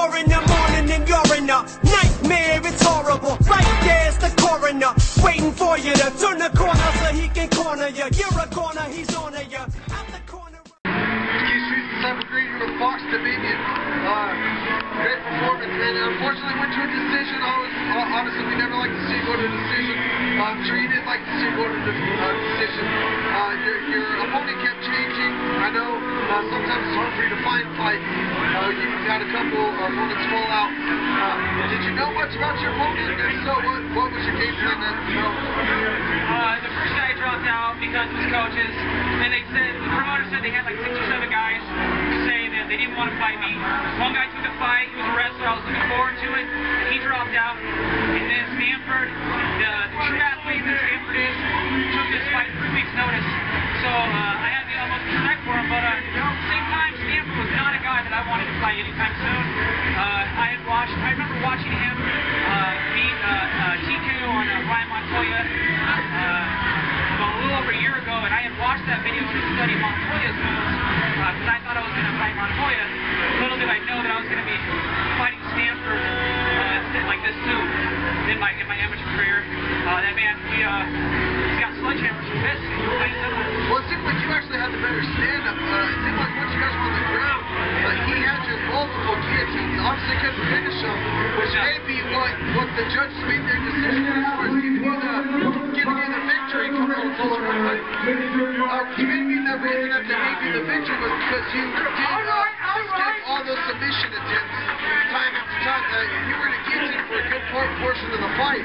4 in the morning and you're in a nightmare, it's horrible. Right there's the coroner, waiting for you to turn the corner so he can corner you. You're a corner, he's on you. Out the corner. Keith Streets and Cyber Green with Fox Dominion. Great performance, and unfortunately went to a decision. Honestly, we never like to see you go to a decision. I'm sure you didn't like to see you go to a decision. Your opponent kept changing. I know sometimes it's hard for you to find fight. You've had a couple opponents fall out. Did you know much about your opponent? If so, what was your game plan then? The first guy dropped out because of his coaches, and the promoter said they had like 6 or 7 guys saying that they didn't want to fight me. One guy took a fight, he was a wrestler, I was looking forward to it, he dropped out, and then Stanford, the true athlete that Stanford is, took this fight 3 weeks notice. So I had the utmost respect for him, but at the same time, Stanford was not a guy that I wanted to fight anytime soon. I remember watching him beat TKO on Ryan Montoya a little over a year ago, and I had watched that video to study Montoya's moves because I thought I was going to fight Montoya. Little did I know that I was going to be fighting Stanford like this soon in my amateur career. That man, he's got sledgehammers and fists. Well, it seemed like you actually had the better stand-up. It seemed like once you guys were on the ground, he had you in multiple guillotines. Obviously couldn't finish him, which may be what the judges made their decision as far as giving you the victory coming on closer to fight. You made me the reason that they gave you the victory was because you did skip all those submission attempts time after time. You were in a guillotine for a good portion of the fight,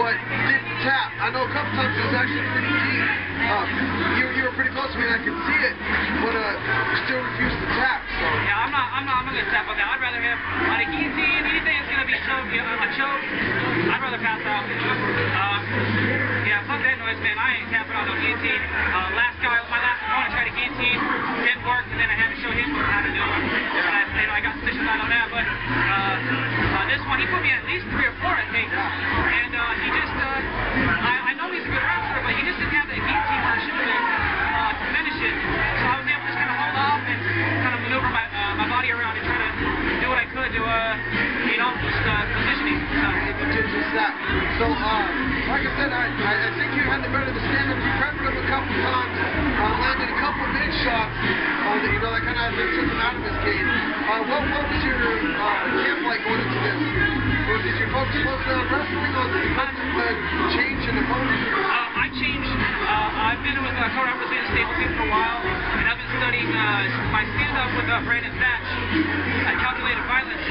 but didn't tap. I know a couple times it was actually pretty deep. You were pretty close to me, and I could see it, but you still refused to tap. So. Yeah, I'm not gonna tap on that. I'd rather have on a guillotine. Anything that's gonna be a choke, I'd rather pass out. Yeah, fuck that noise, man. I ain't tapping on no guillotine. My last opponent tried a guillotine, didn't work, and then I had to show him how to do it. I got submissions out on that, but this one, he put me at least 3 or 4, I think, and he just, I know he's a good wrestler, but he just didn't have that guillotine version of it to finish it, so I was able to just kind of hold off and kind of maneuver my body around and try to do what I could to, just positioning. Just that. So, like I said, I think you had the better of the stand-up. You prepped him a couple times, landed a couple big shots, that kind of took him out of his game. What was your camp like going into this? Or did you focus mostly on wrestling, or did you focus on change in opponent? I changed. I've been with Colorado Brazilian Stable Team for a while, and I've been studying my stand-up with Brandon Thatch at Calculated Violence,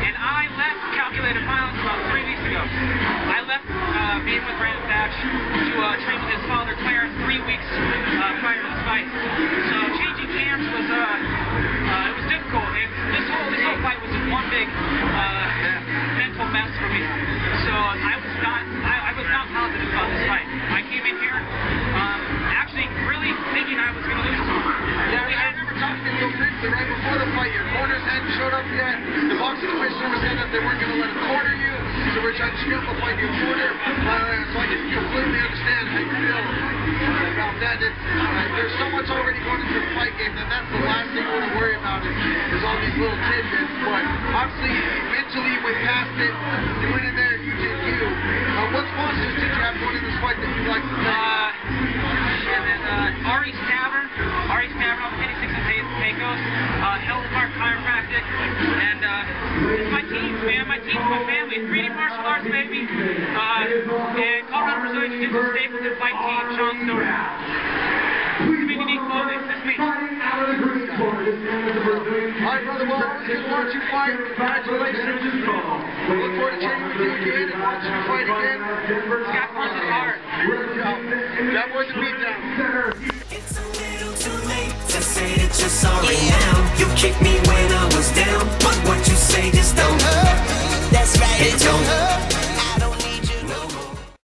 and I left Calculated Violence about 3 weeks ago. I left being with Brandon Thatch to train with his father Clarence 3 weeks prior to this fight. So changing camps was it was difficult. This whole fight was just one big mental mess for me. So I was not positive about this fight. I came in here actually really thinking I was going to lose this one. Yeah, I remember talking to you briefly right before the fight. Your corners hadn't showed up yet. The boxing commissioner was saying that they weren't going to let him corner you, so we're trying to scale up a fight in your corner. So I can completely understand how you feel about that. There's so much already going into the fight game that that's the last thing you want to worry about is all these little tidbits. But obviously, mentally you went past it. You went in there, you did you. What sponsors did you have going in this fight that you like to play? Ari's Tavern on 56 and Pecos, Health Park Chiropractic, and it's my team, man. My team, my family. 3D Martial Arts, baby. And Colorado Brazilian Jiu-Jitsu Stapleton Fight Team, Sean Story. Community Clothing, that's me. Alright, brother, well, just watch you fight. Congratulations. We look forward to training with you again and watching you fight again. Scott Parsons hard. That was a beatdown. It's a little too late to say that you're sorry now. You kicked me when I was down, but what you say just don't hurt. That's right, it don't hurt.